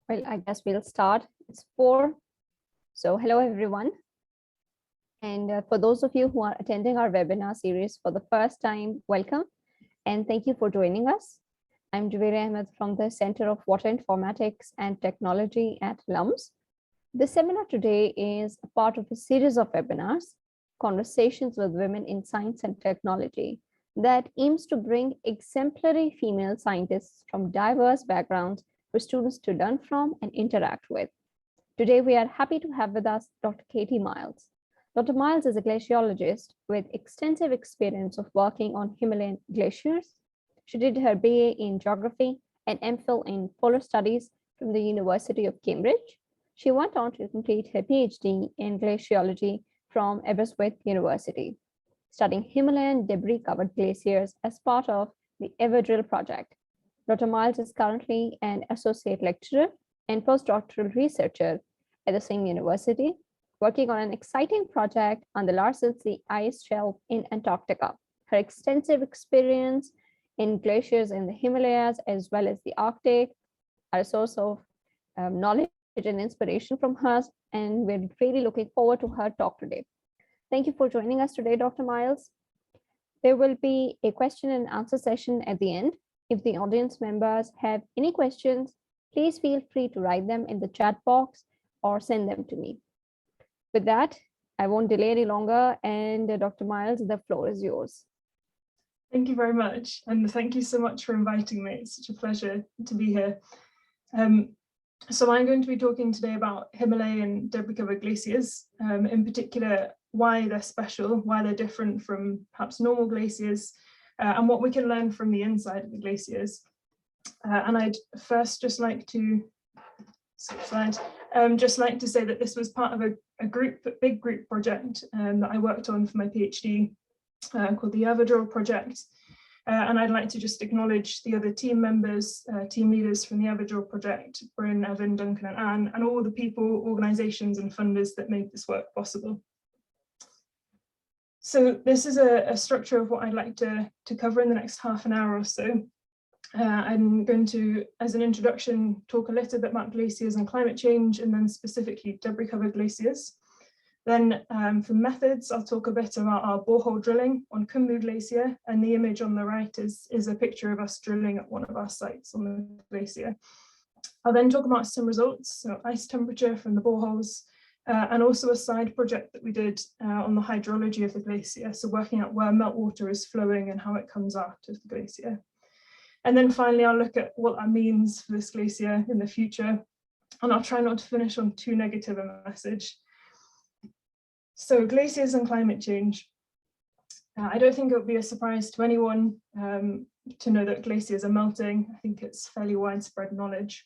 Well, I guess we'll start. It's 4. So hello, everyone. And for those of you who are attending our webinar series for the first time, welcome. And thank you for joining us. I'm Jawairia Ahmad from the Center of Water Informatics and Technology at LUMS. The seminar today is a part of a series of webinars, Conversations with Women in Science and Technology, that aims to bring exemplary female scientists from diverse backgrounds for students to learn from and interact with. Today, we are happy to have with us Dr. Katie Miles. Dr. Miles is a glaciologist with extensive experience of working on Himalayan glaciers. She did her BA in Geography and MPhil in Polar Studies from the University of Cambridge. She went on to complete her PhD in Glaciology from Aberystwyth University, studying Himalayan debris-covered glaciers as part of the Everdrill project. Dr. Miles is currently an associate lecturer and postdoctoral researcher at the same university, working on an exciting project on the Larsen C ice shelf in Antarctica. Her extensive experience in glaciers in the Himalayas as well as the Arctic are a source of knowledge and inspiration from her, and we're really looking forward to her talk today. Thank you for joining us today, Dr. Miles. There will be a question and answer session at the end. If the audience members have any questions, please feel free to write them in the chat box or send them to me. With that, I won't delay any longer, and Dr. Miles, the floor is yours. Thank you very much, and thank you so much for inviting me. It's such a pleasure to be here. So I'm going to be talking today about Himalayan debris-covered glaciers, in particular, why they're special, why they're different from perhaps normal glaciers, and what we can learn from the inside of the glaciers. And I'd first just like to skip slide. Just like to say that this was part of a big group project that I worked on for my PhD called the Everdrill project. And I'd like to just acknowledge the other team members, team leaders from the Everdrill project, Bryn, Evan, Duncan and Anne, and all the people, organisations and funders that made this work possible. So this is a structure of what I'd like to cover in the next half an hour or so. I'm going to, as an introduction, talk a little bit about glaciers and climate change, and then specifically debris-covered glaciers. Then for methods, I'll talk a bit about our borehole drilling on Khumbu Glacier, and the image on the right is a picture of us drilling at one of our sites on the glacier. I'll then talk about some results, so ice temperature from the boreholes, and also a side project that we did on the hydrology of the glacier, so working out where meltwater is flowing and how it comes out of the glacier. And then finally, I'll look at what that means for this glacier in the future, and I'll try not to finish on too negative a message. So glaciers and climate change. I don't think it would be a surprise to anyone to know that glaciers are melting. I think it's fairly widespread knowledge.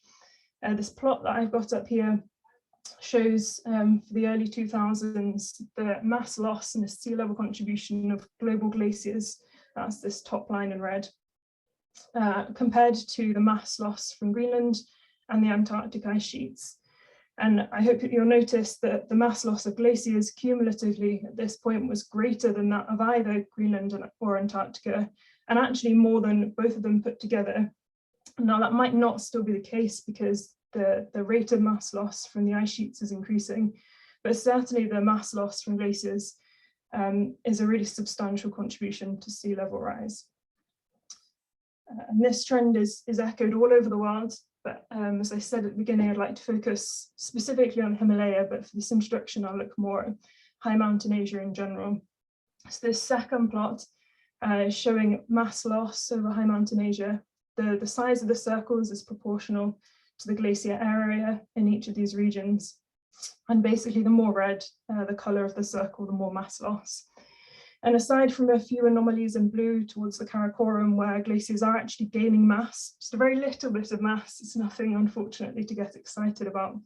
This plot that I've got up here shows for the early 2000s the mass loss and the sea level contribution of global glaciers. That's this top line in red, compared to the mass loss from Greenland and the Antarctic ice sheets. And I hope that you'll notice that the mass loss of glaciers cumulatively at this point was greater than that of either Greenland or Antarctica, and actually more than both of them put together. Now that might not still be the case because the rate of mass loss from the ice sheets is increasing, but certainly the mass loss from glaciers is a really substantial contribution to sea level rise. And this trend is echoed all over the world, but as I said at the beginning, I'd like to focus specifically on Himalaya, but for this introduction, I'll look more at high mountain Asia in general. So this second plot is showing mass loss over high mountain Asia. The size of the circles is proportional to the glacier area in each of these regions. And basically the more red the color of the circle, the more mass loss. And aside from a few anomalies in blue towards the Karakoram, where glaciers are actually gaining mass, just a very little bit of mass, it's nothing, unfortunately, to get excited about.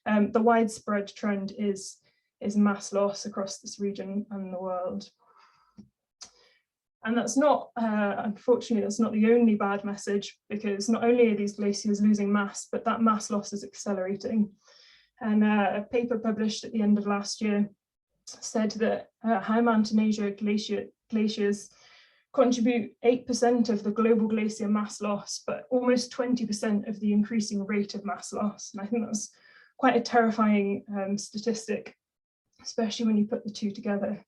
The widespread trend is mass loss across this region and the world. And that's not, unfortunately, that's not the only bad message, because not only are these glaciers losing mass, but that mass loss is accelerating. And a paper published at the end of last year said that high mountain Asia glaciers contribute 8% of the global glacier mass loss, but almost 20% of the increasing rate of mass loss. And I think that's quite a terrifying statistic, especially when you put the two together.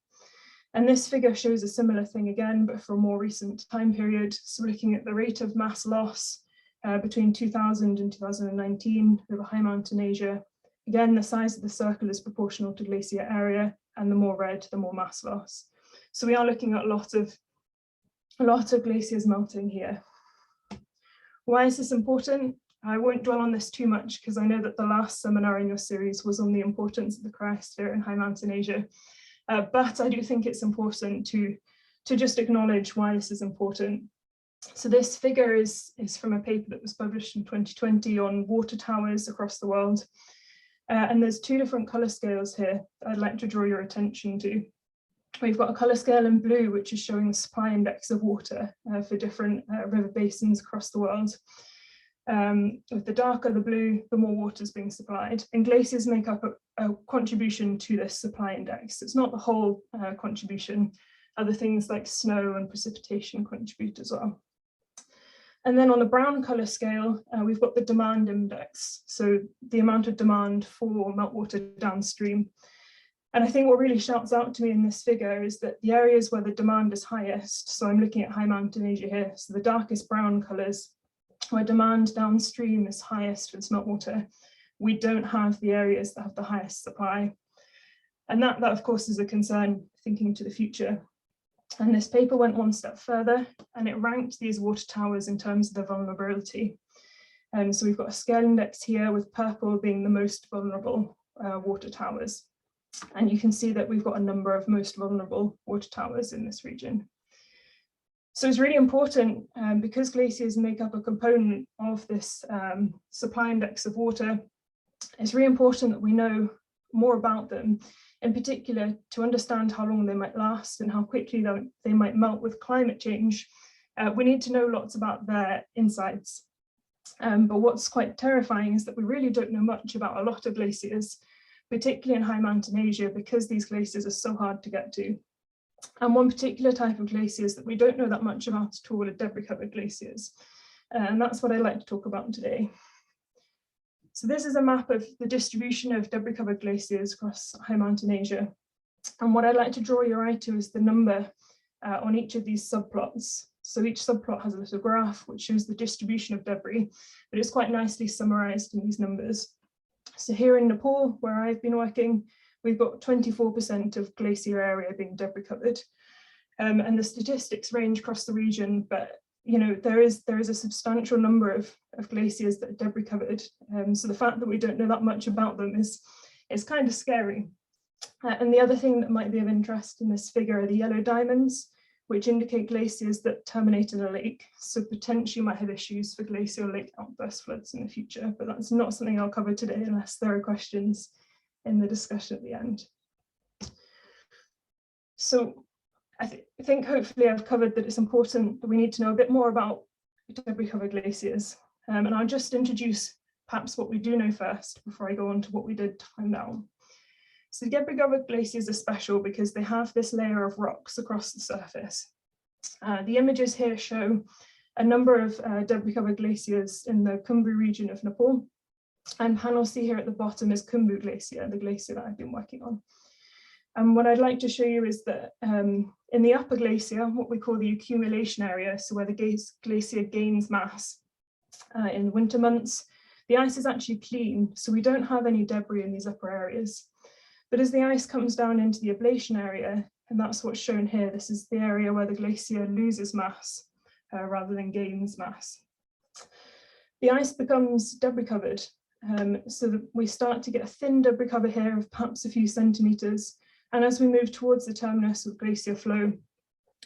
And this figure shows a similar thing again, but for a more recent time period. So looking at the rate of mass loss between 2000 and 2019 over high mountain Asia. Again, the size of the circle is proportional to glacier area, and the more red, the more mass loss. So we are looking at a lot of glaciers melting here. Why is this important? I won't dwell on this too much because I know that the last seminar in your series was on the importance of the cryosphere in high mountain Asia. But I do think it's important to just acknowledge why this is important. So this figure is from a paper that was published in 2020 on water towers across the world. And there's two different color scales here that I'd like to draw your attention to. We've got a color scale in blue, which is showing the supply index of water for different river basins across the world. With the darker the blue, the more water is being supplied. And glaciers make up a contribution to this supply index. It's not the whole contribution. Other things like snow and precipitation contribute as well. And then on the brown color scale, we've got the demand index. So the amount of demand for meltwater downstream. And I think what really shouts out to me in this figure is that the areas where the demand is highest, so I'm looking at high mountain Asia here, so the darkest brown colors, where demand downstream is highest for meltwater, we don't have the areas that have the highest supply. And that of course is a concern thinking to the future. And this paper went one step further and it ranked these water towers in terms of their vulnerability. So we've got a scale index here with purple being the most vulnerable water towers. And you can see that we've got a number of most vulnerable water towers in this region. So it's really important because glaciers make up a component of this supply index of water. It's really important that we know more about them, in particular to understand how long they might last and how quickly they might melt with climate change. We need to know lots about their insides. But what's quite terrifying is that we really don't know much about a lot of glaciers, particularly in high mountain Asia, because these glaciers are so hard to get to. And one particular type of glaciers that we don't know that much about at all are debris-covered glaciers. And that's what I'd like to talk about today. So this is a map of the distribution of debris-covered glaciers across high mountain Asia. And what I'd like to draw your eye to is the number on each of these subplots. So each subplot has a little graph which shows the distribution of debris, but it's quite nicely summarized in these numbers. So here in Nepal, where I've been working, we've got 24% of glacier area being debris covered. And the statistics range across the region, but you know, there is a substantial number of glaciers that are debris covered. So the fact that we don't know that much about them is kind of scary. And the other thing that might be of interest in this figure are the yellow diamonds, which indicate glaciers that terminate in a lake. So potentially might have issues for glacial lake outburst floods in the future, but that's not something I'll cover today unless there are questions in the discussion at the end. So I think hopefully I've covered that it's important that we need to know a bit more about debris covered glaciers. And I'll just introduce perhaps what we do know first before I go on to what we did to find out. So debris covered glaciers are special because they have this layer of rocks across the surface. The images here show a number of debris covered glaciers in the Khumbu region of Nepal. And panel C here at the bottom is Khumbu Glacier, the glacier that I've been working on. And what I'd like to show you is that in the upper glacier, what we call the accumulation area, so where the glacier gains mass in the winter months, the ice is actually clean, so we don't have any debris in these upper areas. But as the ice comes down into the ablation area, and that's what's shown here, this is the area where the glacier loses mass rather than gains mass. The ice becomes debris covered, so that we start to get a thin debris cover here of perhaps a few centimeters. And as we move towards the terminus of glacier flow,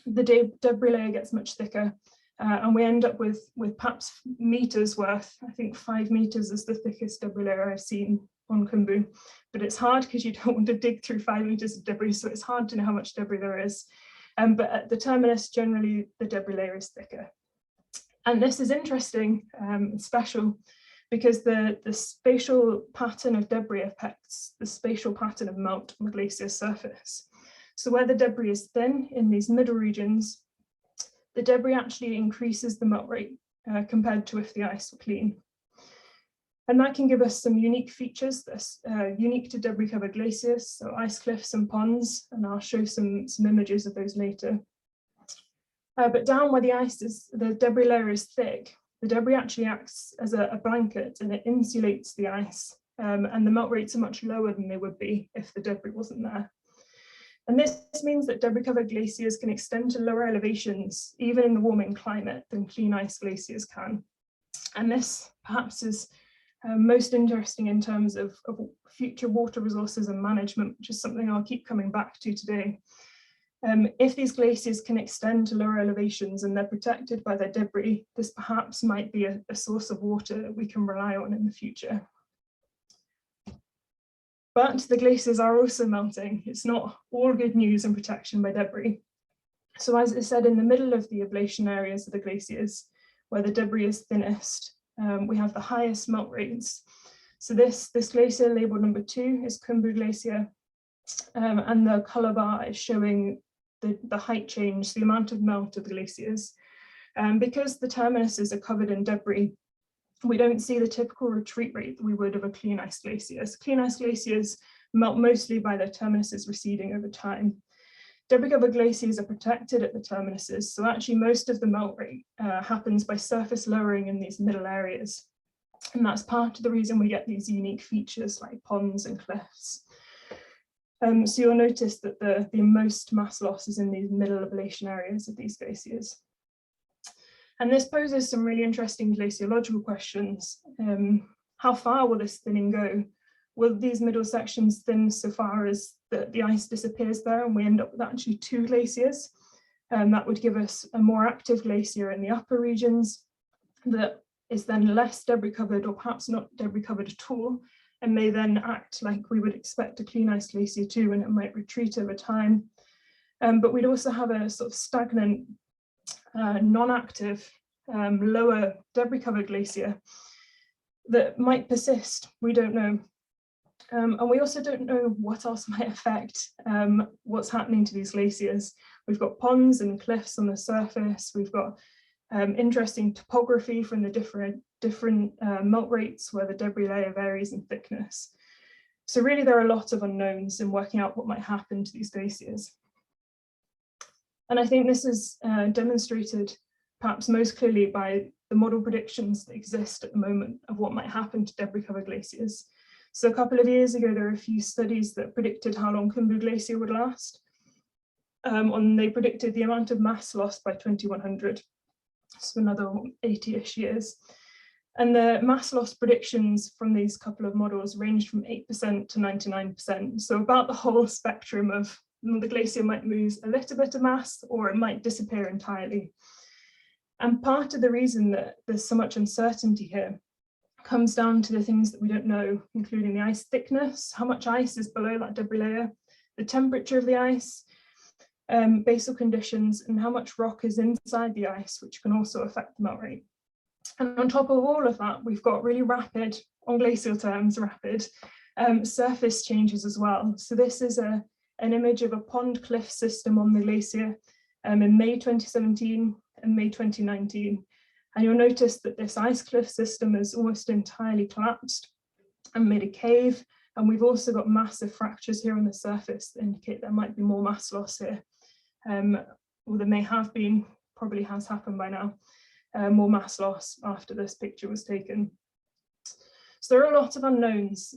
the debris layer gets much thicker, and we end up with perhaps meters worth. I think 5 meters is the thickest debris layer I've seen on Khumbu, but it's hard because you don't want to dig through 5 meters of debris, so it's hard to know how much debris there is. But at the terminus, generally the debris layer is thicker. And this is interesting and special because the spatial pattern of debris affects the spatial pattern of melt on the glacier surface. So where the debris is thin in these middle regions, the debris actually increases the melt rate compared to if the ice were clean. And that can give us some unique features that's unique to debris covered glaciers, so ice cliffs and ponds, and I'll show some images of those later. But down where the debris layer is thick, the debris actually acts as a blanket and it insulates the ice, and the melt rates are much lower than they would be if the debris wasn't there. And this means that debris covered glaciers can extend to lower elevations, even in the warming climate, than clean ice glaciers can. And this perhaps is most interesting in terms of future water resources and management, which is something I'll keep coming back to today. If these glaciers can extend to lower elevations and they're protected by their debris, this perhaps might be a source of water that we can rely on in the future. But the glaciers are also melting. It's not all good news and protection by debris. So as I said, in the middle of the ablation areas of the glaciers, where the debris is thinnest, we have the highest melt rates. So this glacier labeled number 2 is Khumbu Glacier, and the color bar is showing the height change, the amount of melt of the glaciers. Because the terminuses are covered in debris, we don't see the typical retreat rate that we would of a clean ice glacier. So clean ice glaciers melt mostly by their terminuses receding over time. Debris covered glaciers are protected at the terminuses, so actually most of the melt rate happens by surface lowering in these middle areas. And that's part of the reason we get these unique features like ponds and cliffs. So you'll notice that the most mass loss is in these middle ablation areas of these glaciers. And this poses some really interesting glaciological questions. How far will this thinning go? Will these middle sections thin so far as the ice disappears there and we end up with actually 2 glaciers? That would give us a more active glacier in the upper regions that is then less debris covered or perhaps not debris covered at all, and may then act like we would expect a clean ice glacier too, and it might retreat over time. But we'd also have a sort of stagnant, non-active, lower debris covered glacier that might persist. We don't know. And we also don't know what else might affect what's happening to these glaciers. We've got ponds and cliffs on the surface. We've got interesting topography from the different melt rates where the debris layer varies in thickness. So really there are a lot of unknowns in working out what might happen to these glaciers. And I think this is demonstrated perhaps most clearly by the model predictions that exist at the moment of what might happen to debris covered glaciers. So a couple of years ago, there were a few studies that predicted how long Khumbu Glacier would last. And they predicted the amount of mass lost by 2100, so another 80-ish years. And the mass loss predictions from these couple of models ranged from 8% to 99%. So about the whole spectrum of the glacier might lose a little bit of mass or it might disappear entirely. And part of the reason that there's so much uncertainty here comes down to the things that we don't know, including the ice thickness, how much ice is below that debris layer, the temperature of the ice, basal conditions, and how much rock is inside the ice, which can also affect the melt rate. And on top of all of that, we've got really rapid, on glacial terms, rapid surface changes as well. So this is an image of a pond cliff system on the glacier in May 2017 and May 2019. And you'll notice that this ice cliff system is almost entirely collapsed and made a cave. And we've also got massive fractures here on the surface that indicate there might be more mass loss here. Or there may have been, probably has happened by now, more mass loss after this picture was taken. So there are a lot of unknowns,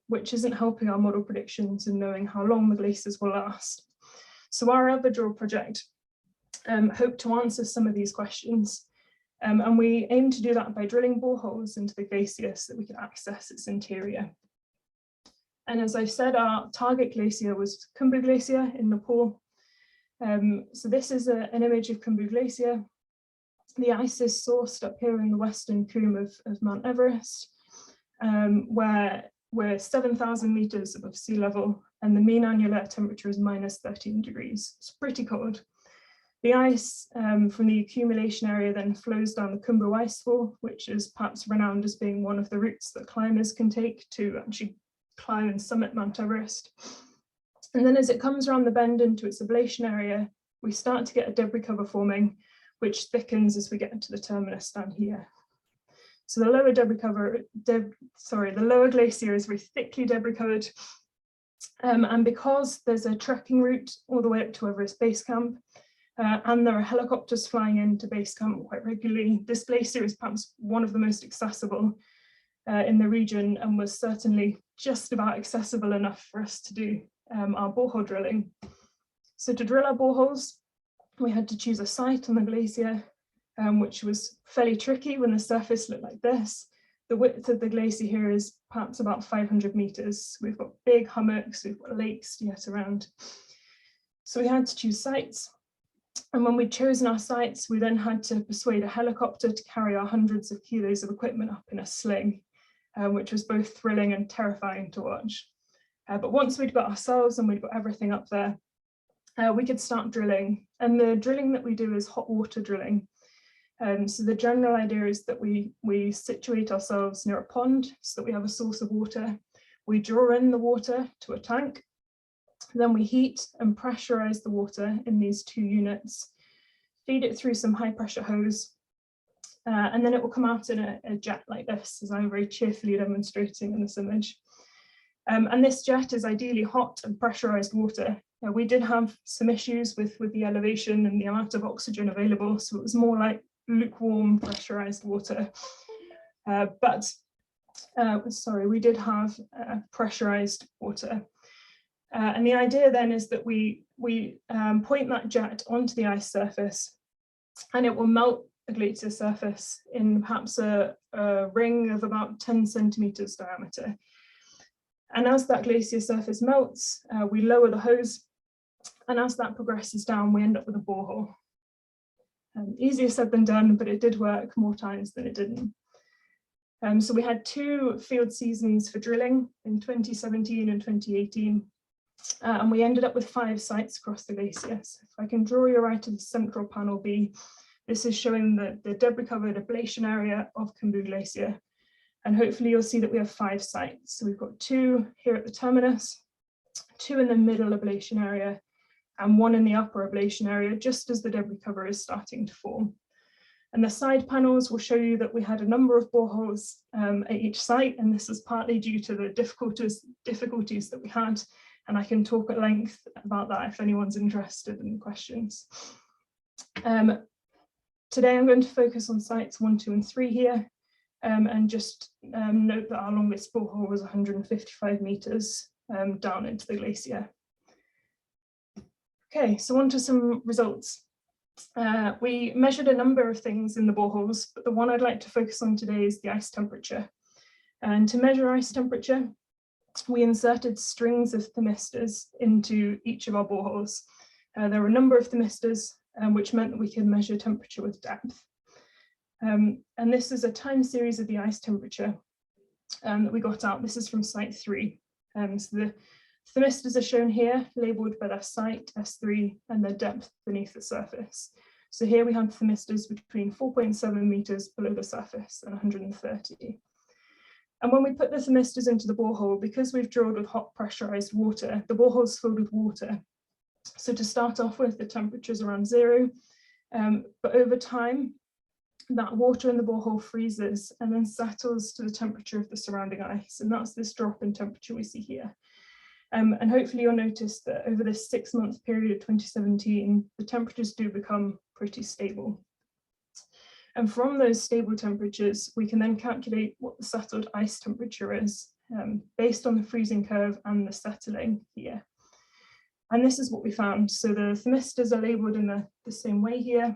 which isn't helping our model predictions in knowing how long the glaciers will last. So our Babar project hoped to answer some of these questions. And we aim to do that by drilling boreholes into the glacier so that we can access its interior. And as I've said, our target glacier was Khumbu Glacier in Nepal. So this is an image of Khumbu Glacier. The ice is sourced up here in the western comb of Mount Everest, where we're 7,000 meters above sea level, and the mean annual air temperature is minus 13 degrees. It's pretty cold. The ice from the accumulation area then flows down the Khumbu icefall, which is perhaps renowned as being one of the routes that climbers can take to actually climb and summit Mount Everest. And then as it comes around the bend into its ablation area, we start to get a debris cover forming, which thickens as we get to the terminus down here. So the lower the lower glacier is very thickly debris covered. And because there's a trekking route all the way up to Everest Base Camp, and there are helicopters flying into base camp quite regularly, this glacier is perhaps one of the most accessible in the region, and was certainly just about accessible enough for us to do our borehole drilling. So to drill our boreholes, we had to choose a site on the glacier, which was fairly tricky when the surface looked like this. The width of the glacier here is perhaps about 500 meters. We've got big hummocks, we've got lakes to get around. So we had to choose sites. And when we'd chosen our sites, we then had to persuade a helicopter to carry our hundreds of kilos of equipment up in a sling, which was both thrilling and terrifying to watch. But once we'd got ourselves and we'd got everything up there, we could start drilling. And the drilling that we do is hot water drilling. So the general idea is that we situate ourselves near a pond so that we have a source of water. We draw in the water to a tank. Then we heat and pressurize the water in these two units, feed it through some high pressure hose, and then it will come out in a jet like this, as I'm very cheerfully demonstrating in this image. And this jet is ideally hot and pressurized water. We did have some issues with the elevation and the amount of oxygen available, so it was more like lukewarm pressurized water. We did have pressurized water. And the idea then is that we point that jet onto the ice surface, and it will melt the glacier surface in perhaps a ring of about 10 centimeters diameter. And as that glacier surface melts, we lower the hose, and as that progresses down, we end up with a borehole. Easier said than done, but it did work more times than it didn't. So we had 2 field seasons for drilling in 2017 and 2018. And we ended up with 5 sites across the glacier. So if I can draw your eye to the central panel B, this is showing the debris covered ablation area of Khumbu Glacier. And hopefully you'll see that we have 5 sites. So we've got 2 here at the terminus, 2 in the middle ablation area, and 1 in the upper ablation area, just as the debris cover is starting to form. And the side panels will show you that we had a number of boreholes at each site, and this is partly due to the difficulties that we had. And I can talk at length about that if anyone's interested in questions. Today I'm going to focus on sites 1, 2, and 3 here, and just note that our longest borehole was 155 meters down into the glacier. Okay, so on to some results. We measured a number of things in the boreholes, but the one I'd like to focus on today is the ice temperature. And to measure ice temperature, we inserted strings of thermistors into each of our boreholes. There were a number of thermistors, which meant that we could measure temperature with depth. And this is a time series of the ice temperature that we got out. This is from site 3. So the thermistors are shown here, labeled by their site, S3, and their depth beneath the surface. So here we have thermistors between 4.7 meters below the surface and 130. And when we put the thermistors into the borehole, because we've drilled with hot pressurized water, the borehole's filled with water. So to start off with, the temperature is around 0, but over time, that water in the borehole freezes and then settles to the temperature of the surrounding ice. And that's this drop in temperature we see here. And hopefully you'll notice that over this 6-month period of 2017, the temperatures do become pretty stable. And from those stable temperatures, we can then calculate what the settled ice temperature is based on the freezing curve and the settling here. And this is what we found. So the thermistors are labeled in the same way here.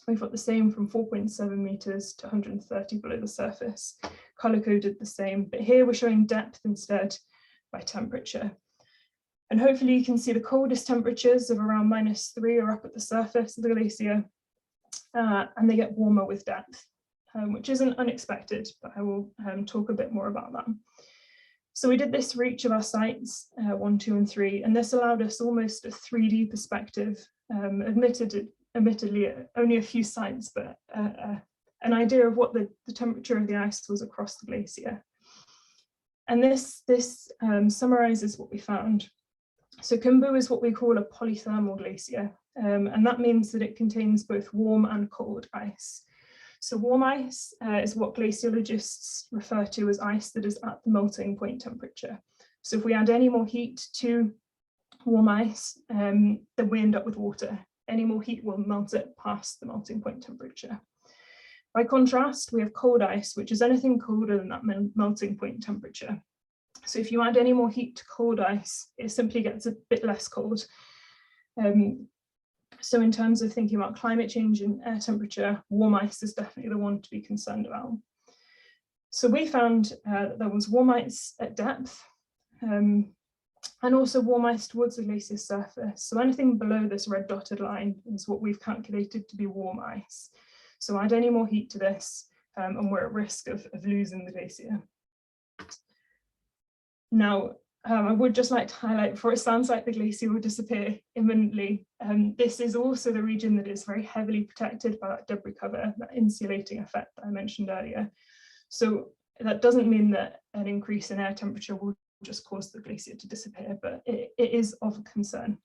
We've got the same from 4.7 meters to 130 below the surface, color coded the same, but here we're showing depth instead by temperature. And hopefully you can see the coldest temperatures of around -3 are up at the surface of the glacier. And they get warmer with depth, which isn't unexpected, but I will talk a bit more about that. So we did this for each of our sites, 1, 2, and 3, and this allowed us almost a 3D perspective, admittedly only a few sites, but an idea of what the temperature of the ice was across the glacier. And this summarizes what we found. So Khumbu is what we call a polythermal glacier, and that means that it contains both warm and cold ice. So warm ice is what glaciologists refer to as ice that is at the melting point temperature. So if we add any more heat to warm ice, then we end up with water. Any more heat will melt it past the melting point temperature. By contrast, we have cold ice, which is anything colder than that melting point temperature. So if you add any more heat to cold ice, it simply gets a bit less cold. So in terms of thinking about climate change and air temperature, warm ice is definitely the one to be concerned about. So we found that there was warm ice at depth, and also warm ice towards the glacier surface. So anything below this red dotted line is what we've calculated to be warm ice. So add any more heat to this, and we're at risk of losing the glacier. Now, I would just like to highlight, before it sounds like the glacier will disappear imminently, this is also the region that is very heavily protected by that debris cover, that insulating effect that I mentioned earlier. So that doesn't mean that an increase in air temperature will just cause the glacier to disappear, but it is of concern.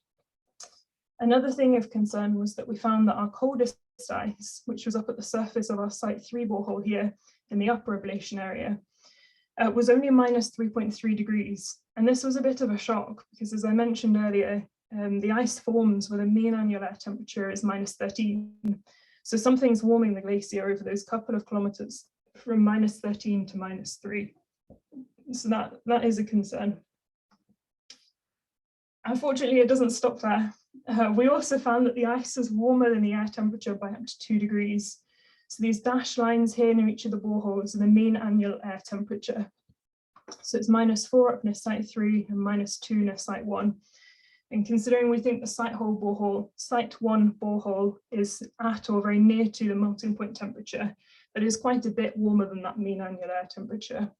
Another thing of concern was that we found that our coldest ice, which was up at the surface of our Site 3 borehole here in the upper ablation area, was only minus 3.3 degrees. And this was a bit of a shock because, as I mentioned earlier, the ice forms with a mean annual air temperature is minus 13. So something's warming the glacier over those couple of kilometers from minus 13 to minus 3. So that is a concern. Unfortunately, it doesn't stop there. We also found that the ice is warmer than the air temperature by up to 2 degrees. So these dashed lines here near each of the boreholes are the mean annual air temperature. So it's -4 up near Site 3 and -2 near Site 1. And considering we think the Site 1 borehole is at or very near to the melting point temperature, that is quite a bit warmer than that mean annual air temperature.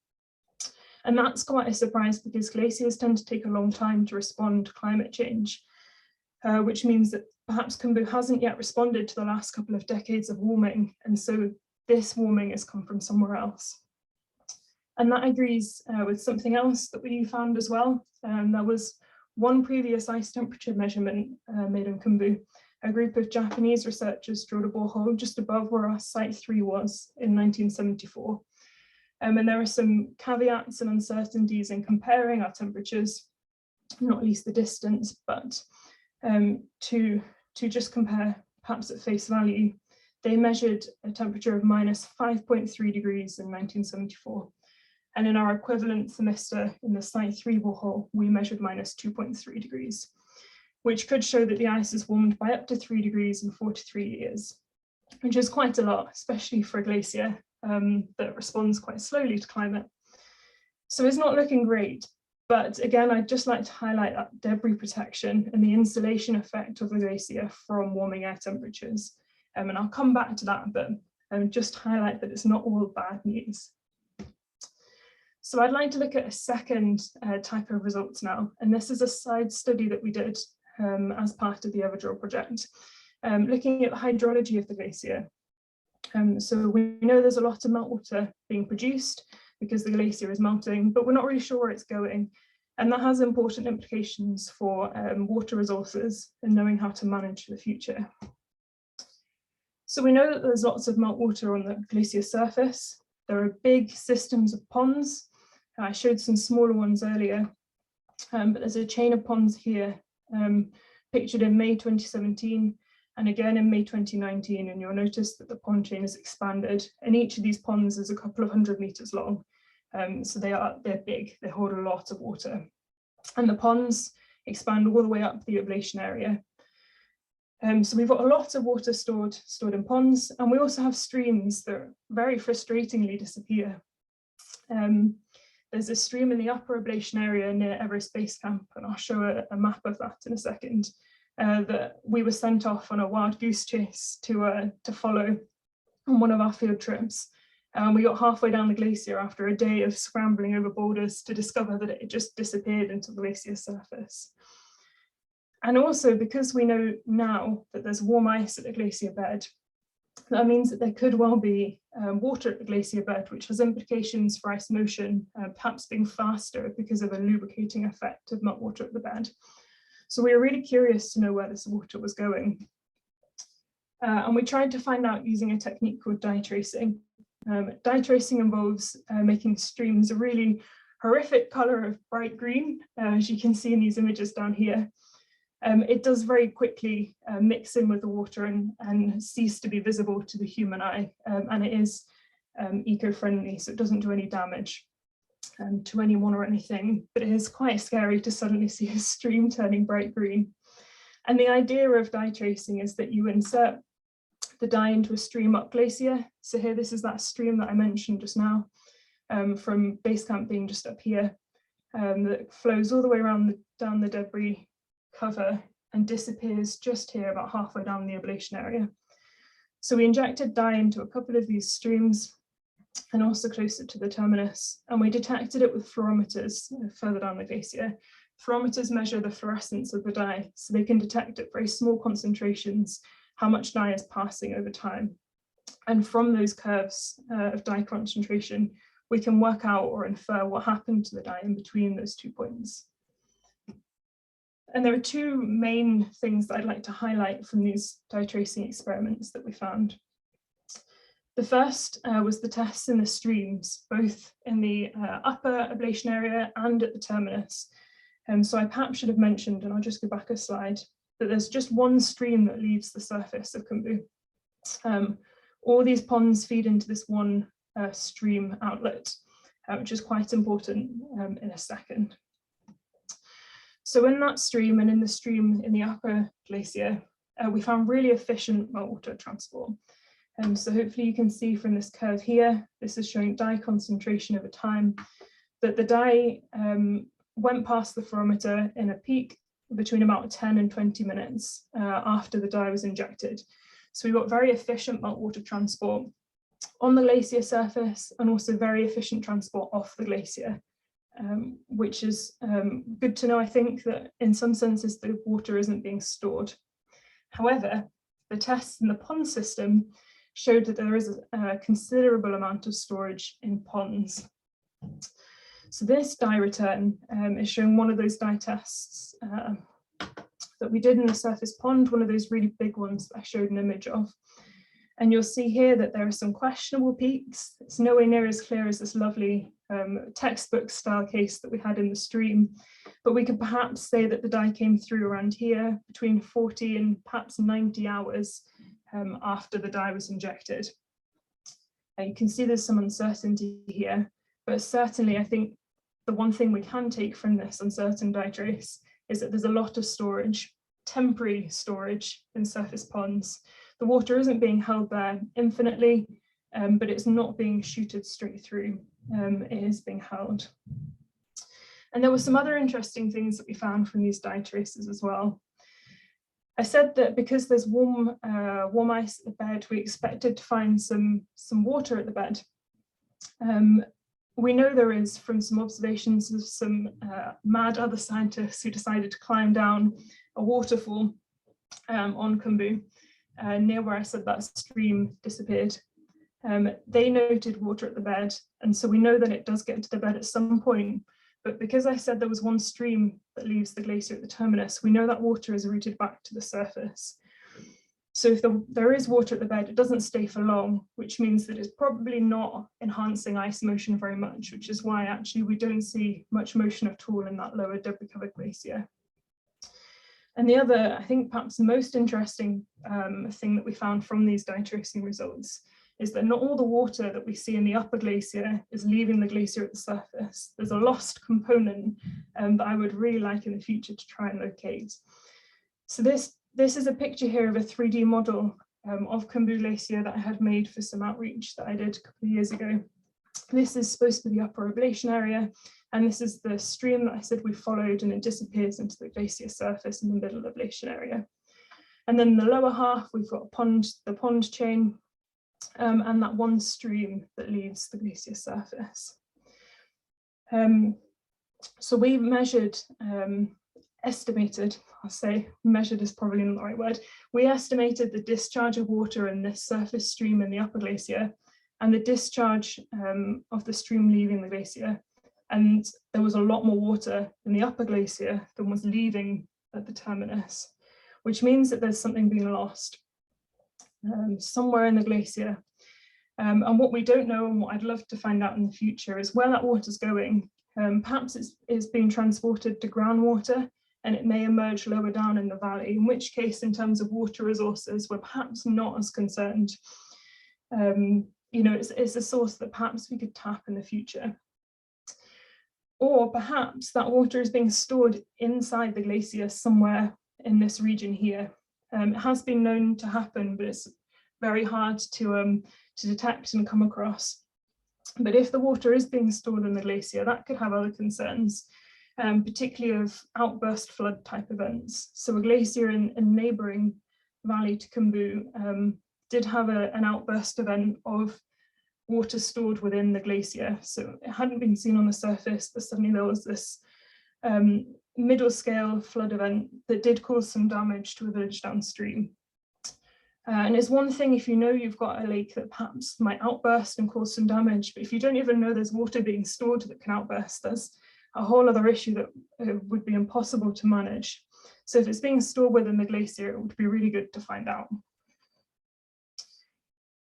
And that's quite a surprise because glaciers tend to take a long time to respond to climate change, which means that perhaps Khumbu hasn't yet responded to the last couple of decades of warming. And so this warming has come from somewhere else. And that agrees with something else that we found as well. There was one previous ice temperature measurement made in Khumbu. A group of Japanese researchers drilled a borehole just above where our Site 3 was in 1974. And there are some caveats and uncertainties in comparing our temperatures, not least the distance, but to just compare perhaps at face value, they measured a temperature of -5.3 degrees in 1974. And in our equivalent thermistor in the Site 3 borehole, we measured -2.3 degrees, which could show that the ice is warmed by up to 3 degrees in 43 years, which is quite a lot, especially for a glacier that responds quite slowly to climate. So it's not looking great. But again, I'd just like to highlight that debris protection and the insulation effect of the glacier from warming air temperatures. And I'll come back to that, but just highlight that it's not all bad news. So I'd like to look at a second type of results now. And this is a side study that we did as part of the Everdrill project, looking at the hydrology of the glacier. So we know there's a lot of meltwater being produced because the glacier is melting, but we're not really sure where it's going. And that has important implications for water resources and knowing how to manage the future. So we know that there's lots of meltwater on the glacier surface. There are big systems of ponds. I showed some smaller ones earlier, but there's a chain of ponds here pictured in May 2017 and again in May 2019, and you'll notice that the pond chain has expanded, and each of these ponds is a couple of 100 meters long. So they're big, they hold a lot of water. And the ponds expand all the way up the ablation area. So we've got a lot of water stored in ponds, and we also have streams that very frustratingly disappear. There's a stream in the upper ablation area near Everest Base Camp, and I'll show a map of that in a second, that we were sent off on a wild goose chase to follow on one of our field trips. We got halfway down the glacier after a day of scrambling over boulders to discover that it just disappeared into the glacier surface. And also, because we know now that there's warm ice at the glacier bed, that means that there could well be water at the glacier bed, which has implications for ice motion, perhaps being faster because of a lubricating effect of meltwater at the bed. So we were really curious to know where this water was going. And we tried to find out using a technique called dye tracing. Dye tracing involves making streams a really horrific color of bright green, as you can see in these images down here. It does very quickly mix in with the water and cease to be visible to the human eye, and it is eco-friendly, so it doesn't do any damage to anyone or anything, but it is quite scary to suddenly see a stream turning bright green. And the idea of dye tracing is that you insert the dye into a stream up glacier. So here, this is that stream that I mentioned just now, from base camp being just up here, that flows all the way around down the debris cover and disappears just here about halfway down the ablation area. So we injected dye into a couple of these streams and also closer to the terminus, and we detected it with fluorometers further down the glacier. Fluorometers measure the fluorescence of the dye, so they can detect at very small concentrations how much dye is passing over time. And from those curves of dye concentration, we can work out or infer what happened to the dye in between those 2 points. And there are two main things that I'd like to highlight from these dye tracing experiments that we found. The first was the tests in the streams, both in the upper ablation area and at the terminus. So I perhaps should have mentioned, and I'll just go back a slide, that there's just one stream that leaves the surface of Khumbu. All these ponds feed into this one stream outlet, which is quite important in a second. So in that stream and in the stream in the upper glacier, we found really efficient meltwater transport. So hopefully you can see from this curve here, this is showing dye concentration over time, that the dye went past the fluorometer in a peak between about 10 and 20 minutes after the dye was injected. So we got very efficient meltwater transport on the glacier surface and also very efficient transport off the glacier, which is good to know, I think, that in some senses the water isn't being stored. However, the tests in the pond system showed that there is a considerable amount of storage in ponds. So this dye return is showing one of those dye tests that we did in the surface pond, one of those really big ones that I showed an image of. And you'll see here that there are some questionable peaks. It's nowhere near as clear as this lovely textbook style case that we had in the stream, but we could perhaps say that the dye came through around here between 40 and perhaps 90 hours after the dye was injected. And you can see there's some uncertainty here, but certainly I think the one thing we can take from this uncertain dye trace is that there's a lot of storage, temporary storage in surface ponds. The water isn't being held there infinitely, but it's not being chuted straight through. It is being held. And there were some other interesting things that we found from these dye traces as well. I said that because there's warm ice at the bed, we expected to find some water at the bed. We know there is from some observations of some mad other scientists who decided to climb down a waterfall on Khumbu, near where I said that stream disappeared. They noted water at the bed, and so we know that it does get to the bed at some point. But because I said there was one stream that leaves the glacier at the terminus, we know that water is routed back to the surface. So if there is water at the bed, it doesn't stay for long, which means that it's probably not enhancing ice motion very much, which is why actually we don't see much motion at all in that lower debris covered glacier. And the other, I think perhaps the most interesting thing that we found from these dye tracing results is that not all the water that we see in the upper glacier is leaving the glacier at the surface. There's a lost component that I would really like in the future to try and locate. So this is a picture here of a 3D model of Khumbu Glacier that I had made for some outreach that I did a couple of years ago. This is supposed to be the upper ablation area, and this is the stream that I said we followed, and it disappears into the glacier surface in the middle ablation area. And then in the lower half, we've got the pond chain, and that one stream that leaves the glacier surface. So we measured, estimated, I'll say measured is probably not the right word, we estimated the discharge of water in this surface stream in the upper glacier and the discharge of the stream leaving the glacier. And there was a lot more water in the upper glacier than was leaving at the terminus, which means that there's something being lost somewhere in the glacier. And what we don't know, and what I'd love to find out in the future, is where that water's going. Perhaps it's being transported to groundwater, and it may emerge lower down in the valley, in which case, in terms of water resources, we're perhaps not as concerned. You know, it's a source that perhaps we could tap in the future. Or perhaps that water is being stored inside the glacier somewhere in this region here. It has been known to happen, but it's very hard to detect and come across. But if the water is being stored in the glacier, that could have other concerns, particularly of outburst flood type events. So a glacier in a neighbouring valley to Khumbu did have an outburst event of water stored within the glacier. So it hadn't been seen on the surface, but suddenly there was this middle scale flood event that did cause some damage to a village downstream. And it's one thing if you know you've got a lake that perhaps might outburst and cause some damage, but if you don't even know there's water being stored that can outburst, there's a whole other issue that would be impossible to manage. So if it's being stored within the glacier, it would be really good to find out.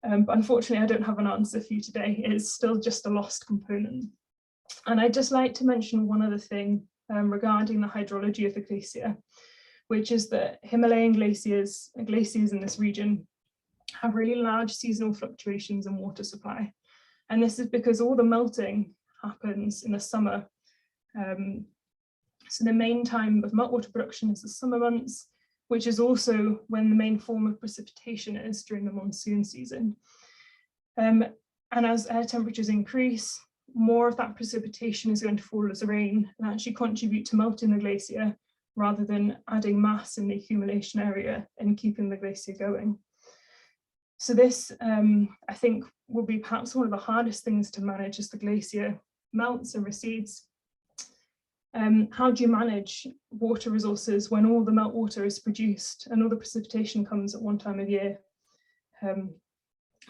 But unfortunately, I don't have an answer for you today. It's still just a lost component. And I'd just like to mention one other thing regarding the hydrology of the glacier, which is that Himalayan glaciers in this region have really large seasonal fluctuations in water supply. And this is because all the melting happens in the summer. So the main time of meltwater production is the summer months, which is also when the main form of precipitation is during the monsoon season. And as air temperatures increase, more of that precipitation is going to fall as rain and actually contribute to melting the glacier, rather than adding mass in the accumulation area and keeping the glacier going. So this, I think, will be perhaps one of the hardest things to manage as the glacier melts and recedes. How do you manage water resources when all the meltwater is produced and all the precipitation comes at one time of year?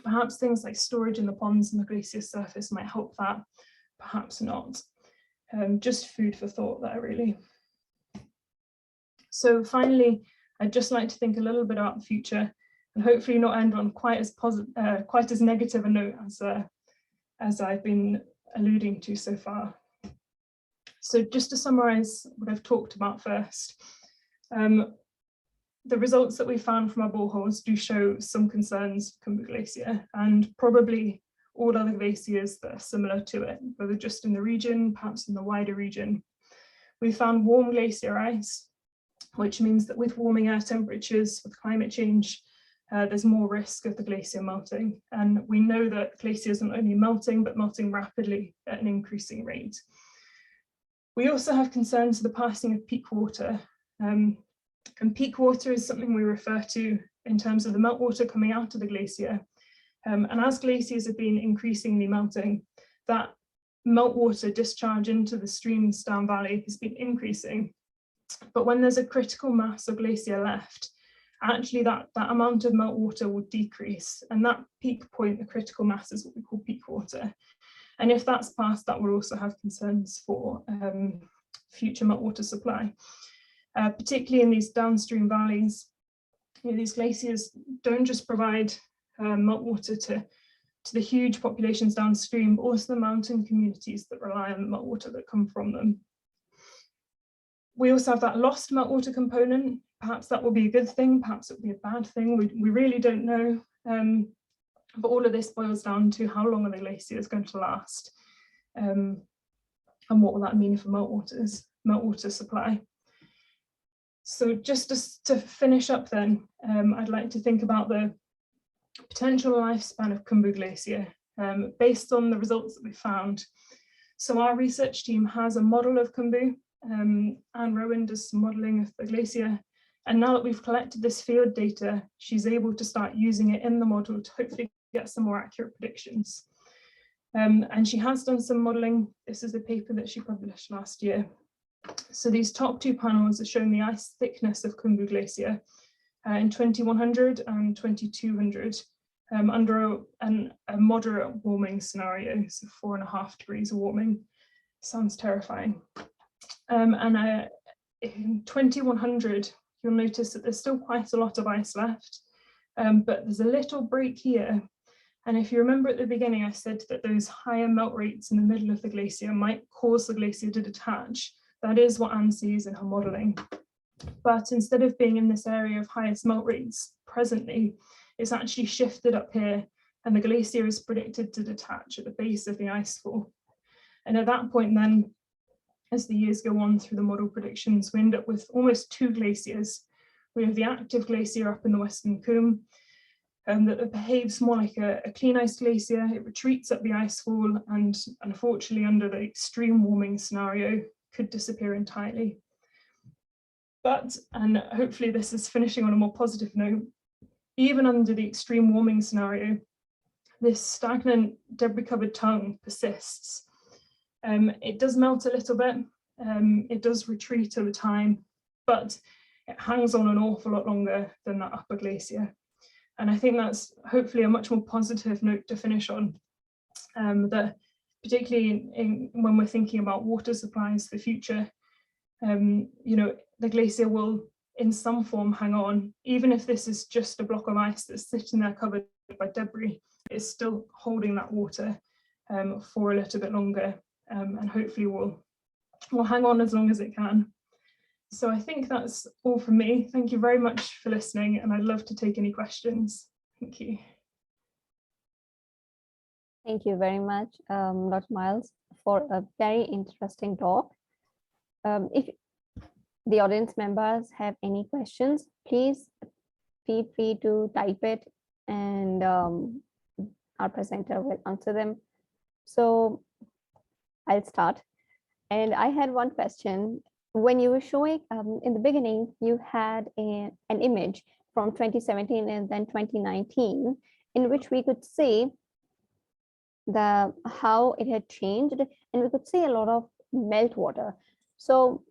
Perhaps things like storage in the ponds and the glacier surface might help that, perhaps not. Just food for thought there, really. So finally, I'd just like to think a little bit about the future and hopefully not end on quite as negative a note as I've been alluding to so far. So just to summarize what I've talked about first, the results that we found from our boreholes do show some concerns for Khumbu Glacier and probably all other glaciers that are similar to it, whether just in the region, perhaps in the wider region. We found warm glacier ice, which means that with warming air temperatures, with climate change, there's more risk of the glacier melting. And we know that glaciers are not only melting, but melting rapidly at an increasing rate. We also have concerns of the passing of peak water. And peak water is something we refer to in terms of the meltwater coming out of the glacier. And as glaciers have been increasingly melting, that meltwater discharge into the streams down valley has been increasing. But when there's a critical mass of glacier left, actually that amount of meltwater will decrease. And that peak point, the critical mass, is what we call peak water. And if that's passed, that will also have concerns for future meltwater supply, particularly in these downstream valleys. You know, these glaciers don't just provide meltwater to the huge populations downstream, but also the mountain communities that rely on the meltwater that come from them. We also have that lost meltwater component. Perhaps that will be a good thing, perhaps it will be a bad thing. We really don't know. But all of this boils down to how long are the glaciers going to last, and what will that mean for meltwater supply. So just to finish up then, I'd like to think about the potential lifespan of Khumbu Glacier based on the results that we found. So our research team has a model of Khumbu. Anne Rowan does some modelling of the glacier. And now that we've collected this field data, she's able to start using it in the model to hopefully get some more accurate predictions. And she has done some modelling. This is a paper that she published last year. So these top two panels are showing the ice thickness of Khumbu Glacier in 2100 and 2200 under a moderate warming scenario, so 4.5 degrees of warming. Sounds terrifying. And in 2100, you'll notice that there's still quite a lot of ice left, but there's a little break here. And if you remember at the beginning, I said that those higher melt rates in the middle of the glacier might cause the glacier to detach. That is what Anne sees in her modelling. But instead of being in this area of highest melt rates presently, it's actually shifted up here, and the glacier is predicted to detach at the base of the icefall. And at that point then, as the years go on through the model predictions, we end up with almost two glaciers. We have the active glacier up in the western Khumbu, that behaves more like a clean ice glacier. It retreats up the icefall and unfortunately under the extreme warming scenario could disappear entirely. But, and hopefully this is finishing on a more positive note, even under the extreme warming scenario, this stagnant debris covered tongue persists. It does melt a little bit, it does retreat over time, but it hangs on an awful lot longer than that upper glacier. And I think that's hopefully a much more positive note to finish on, that particularly when we're thinking about water supplies for the future, you know, the glacier will in some form hang on, even if this is just a block of ice that's sitting there covered by debris, it's still holding that water for a little bit longer, and hopefully will hang on as long as it can. So I think that's all from me. Thank you very much for listening, and I'd love to take any questions. Thank you. Thank you very much, Dr. Miles, for a very interesting talk. If the audience members have any questions, please feel free to type it, and our presenter will answer them. So I'll start. And I had one question. When you were showing in the beginning, you had an image from 2017 and then 2019, in which we could see how it had changed, and we could see a lot of meltwater. So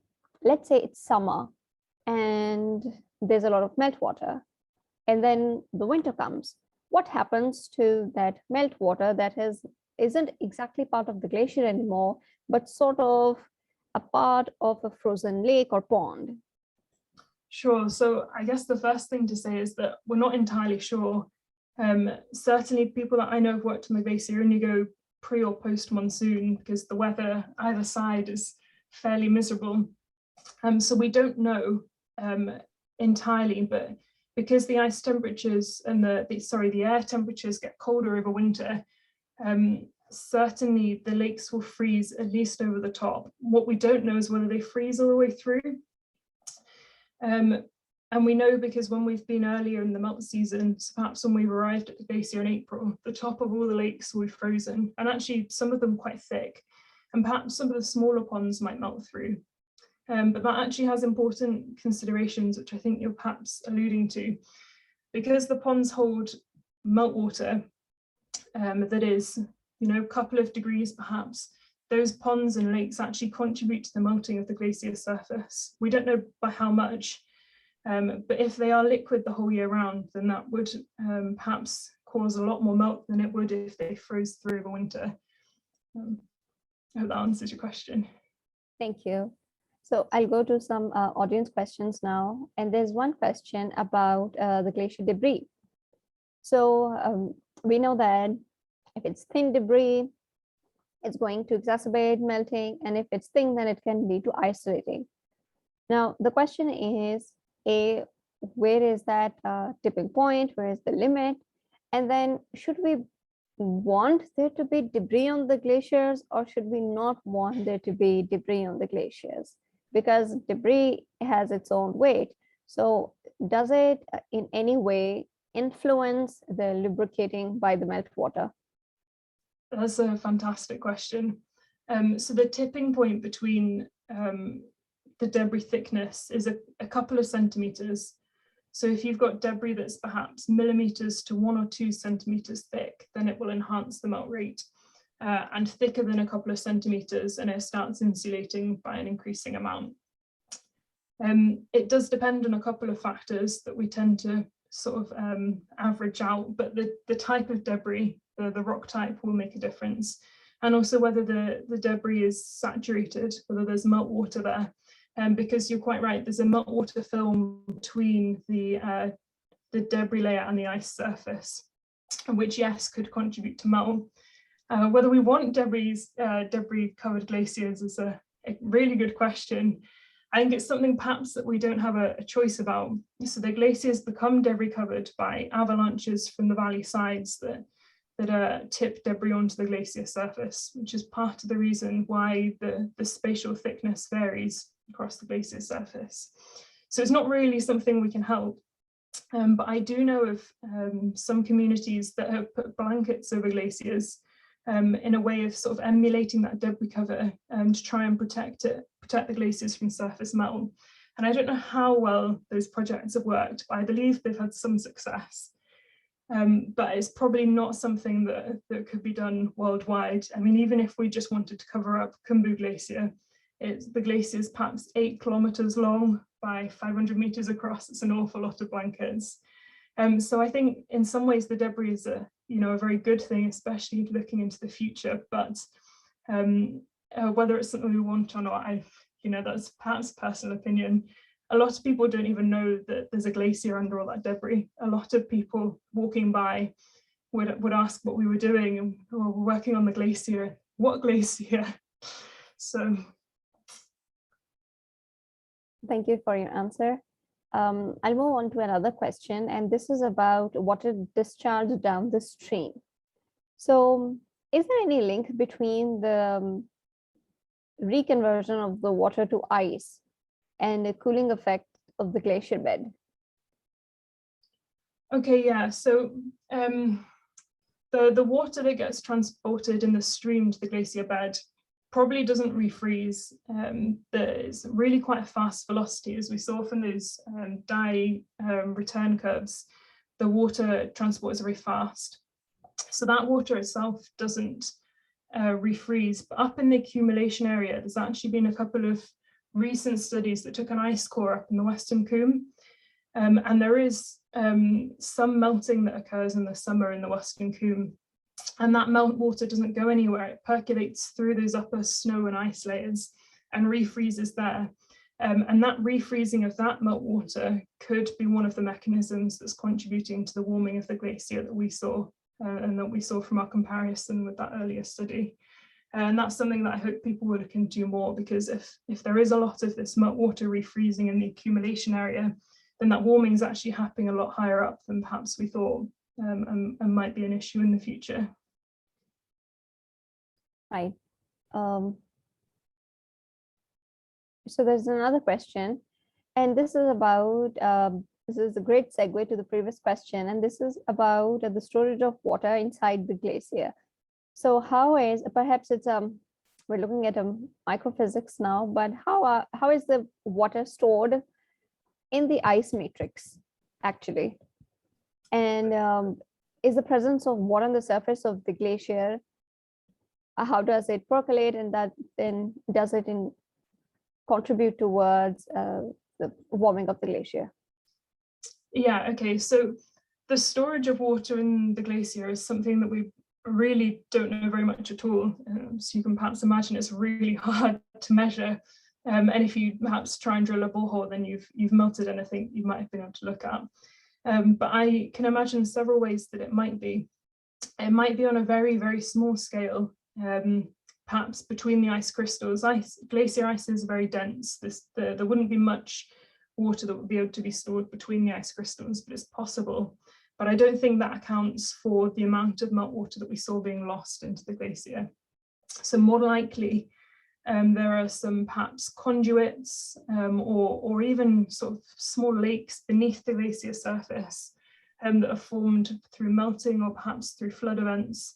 let's say it's summer and there's a lot of meltwater, and then the winter comes. What happens to that meltwater that isn't exactly part of the glacier anymore, but sort of a part of a frozen lake or pond? Sure. So I guess the first thing to say is that we're not entirely sure. Certainly people that I know have worked on the glacier only go pre or post monsoon because the weather either side is fairly miserable. So we don't know entirely, but because the ice temperatures and the air temperatures get colder over winter, certainly the lakes will freeze at least over the top. What we don't know is whether they freeze all the way through. And we know because when we've been earlier in the melt season, so perhaps when we've arrived at the glacier in April, the top of all the lakes will be frozen, and actually some of them quite thick, and perhaps some of the smaller ponds might melt through. But that actually has important considerations, which I think you're perhaps alluding to, because the ponds hold meltwater that is, you know, a couple of degrees perhaps. Those ponds and lakes actually contribute to the melting of the glacier surface. We don't know by how much, but if they are liquid the whole year round, then that would perhaps cause a lot more melt than it would if they froze through over winter. I hope that answers your question. Thank you. So I'll go to some audience questions now. And there's one question about the glacier debris. So we know that if it's thin debris, it's going to exacerbate melting. And if it's thin, then it can lead to isolating. Now, the question is, A, where is that tipping point? Where is the limit? And then should we want there to be debris on the glaciers, or should we not want there to be debris on the glaciers? Because debris has its own weight. So does it in any way influence the lubricating by the meltwater? That's a fantastic question. So the tipping point between the debris thickness is a couple of centimeters. So if you've got debris that's perhaps millimeters to 1 or 2 centimeters thick, then it will enhance the melt rate. And thicker than a couple of centimeters, and it starts insulating by an increasing amount. It does depend on a couple of factors that we tend to sort of average out, but the type of debris, the rock type, will make a difference. And also whether the debris is saturated, whether there's meltwater there. because you're quite right, there's a meltwater film between the debris layer and the ice surface, which, yes, could contribute to melt. Whether we want debris-covered glaciers is a really good question. I think it's something perhaps that we don't have a choice about. So the glaciers become debris covered by avalanches from the valley sides that tip debris onto the glacier surface, which is part of the reason why the spatial thickness varies across the glacier surface. So it's not really something we can help. But I do know of some communities that have put blankets over glaciers in a way of sort of emulating that debris cover to try and protect the glaciers from surface melt. And I don't know how well those projects have worked, but I believe they've had some success. But it's probably not something that could be done worldwide. I mean, even if we just wanted to cover up Khumbu Glacier, the glacier is perhaps 8 kilometers long by 500 meters across. It's an awful lot of blankets. So I think in some ways the debris is a very good thing, especially looking into the future. But whether it's something we want or not, that's perhaps personal opinion. A lot of people don't even know that there's a glacier under all that debris. A lot of people walking by would ask what we were doing, and we're working on the glacier. What glacier? So. Thank you for your answer. I'll move on to another question, and this is about water discharge down the stream. So is there any link between the reconversion of the water to ice and the cooling effect of the glacier bed? Okay, yeah, so the water that gets transported in the stream to the glacier bed probably doesn't refreeze. There's really quite a fast velocity, as we saw from those return curves. The water transport is very fast. So that water itself doesn't refreeze, but up in the accumulation area, there's actually been a couple of recent studies that took an ice core up in the Western Coombe. And there is some melting that occurs in the summer in the Western Coombe. And that meltwater doesn't go anywhere. It percolates through those upper snow and ice layers and refreezes there. And that refreezing of that meltwater could be one of the mechanisms that's contributing to the warming of the glacier that we saw and that we saw from our comparison with that earlier study. And that's something that I hope people will look into more, because if there is a lot of this meltwater refreezing in the accumulation area, then that warming is actually happening a lot higher up than perhaps we thought. And might be an issue in the future. Right. So there's another question, and this is about, this is a great segue to the previous question, and this is about the storage of water inside the glacier. So how is, perhaps it's, we're looking at microphysics now, but how is the water stored in the ice matrix, actually? And is the presence of water on the surface of the glacier, how does it percolate, and that then does it contribute towards the warming of the glacier? Yeah, okay, so the storage of water in the glacier is something that we really don't know very much at all. So you can perhaps imagine it's really hard to measure. And if you perhaps try and drill a borehole, then you've melted anything you might have been able to look at. But I can imagine several ways that it might be. It might be on a very, very small scale, perhaps between the ice crystals. Glacier ice is very dense. There wouldn't be much water that would be able to be stored between the ice crystals, but it's possible. But I don't think that accounts for the amount of meltwater that we saw being lost into the glacier. So more likely, there are some perhaps conduits or even sort of small lakes beneath the glacier surface that are formed through melting or perhaps through flood events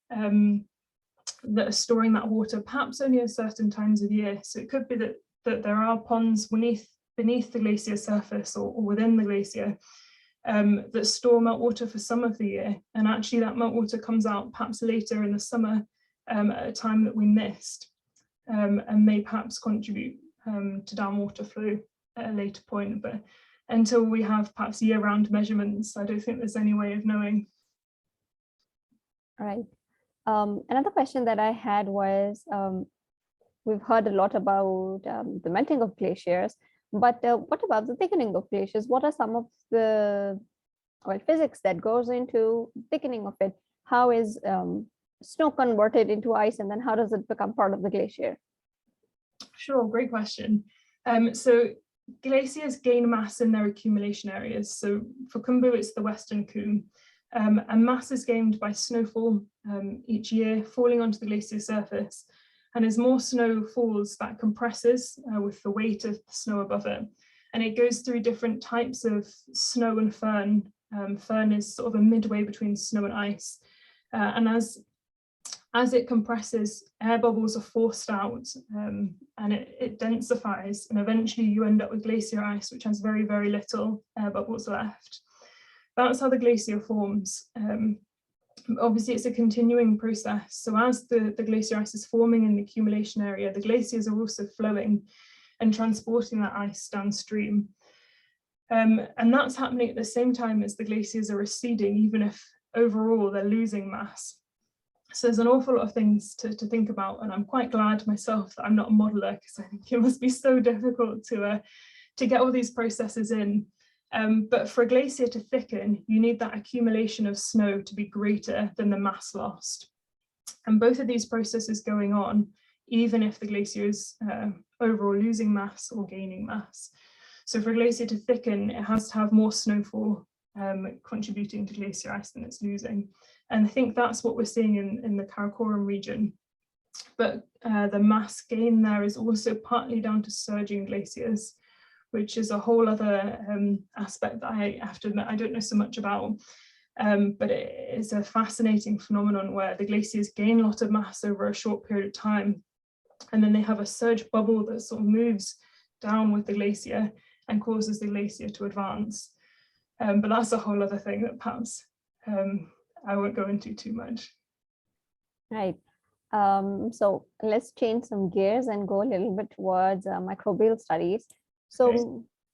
that are storing that water, perhaps only at certain times of year. So it could be that there are ponds beneath the glacier surface or within the glacier that store meltwater for some of the year. And actually that meltwater comes out perhaps later in the summer at a time that we missed. And may perhaps contribute to downwater flow at a later point, but until we have perhaps year-round measurements, I don't think there's any way of knowing. All right. Another question that I had was, we've heard a lot about the melting of glaciers, but what about the thickening of glaciers? What are some of the physics that goes into thickening of it? How is snow converted into ice, and then how does it become part of the glacier? Sure, great question. So glaciers gain mass in their accumulation areas. So for Khumbu, it's the Western Khum. And mass is gained by snowfall each year falling onto the glacier surface. And as more snow falls, that compresses with the weight of the snow above it. And it goes through different types of snow and firn. Firn is sort of a midway between snow and ice. And as it compresses, air bubbles are forced out and it densifies. And eventually you end up with glacier ice, which has very, very little air bubbles left. That's how the glacier forms. Obviously, it's a continuing process. So as the glacier ice is forming in the accumulation area, the glaciers are also flowing and transporting that ice downstream. And that's happening at the same time as the glaciers are receding, even if overall they're losing mass. So there's an awful lot of things to think about, and I'm quite glad myself that I'm not a modeler, because I think it must be so difficult to get all these processes in. But for a glacier to thicken, you need that accumulation of snow to be greater than the mass lost. And both of these processes going on, even if the glacier is overall losing mass or gaining mass. So for a glacier to thicken, it has to have more snowfall contributing to glacier ice than it's losing. And I think that's what we're seeing in the Karakoram region. But the mass gain there is also partly down to surging glaciers, which is a whole other aspect that I have to admit I don't know so much about. But it is a fascinating phenomenon where the glaciers gain a lot of mass over a short period of time. And then they have a surge bubble that sort of moves down with the glacier and causes the glacier to advance. But that's a whole other thing that perhaps I won't go into too much. Right. So let's change some gears and go a little bit towards microbial studies. So okay.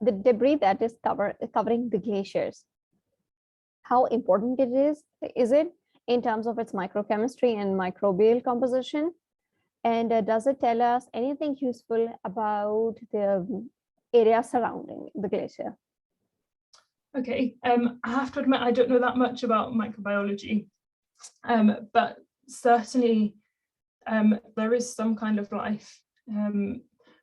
The debris that is covering the glaciers, how important it is it in terms of its microchemistry and microbial composition? And does it tell us anything useful about the area surrounding the glacier? Okay, I have to admit I don't know that much about microbiology, but certainly there is some kind of life.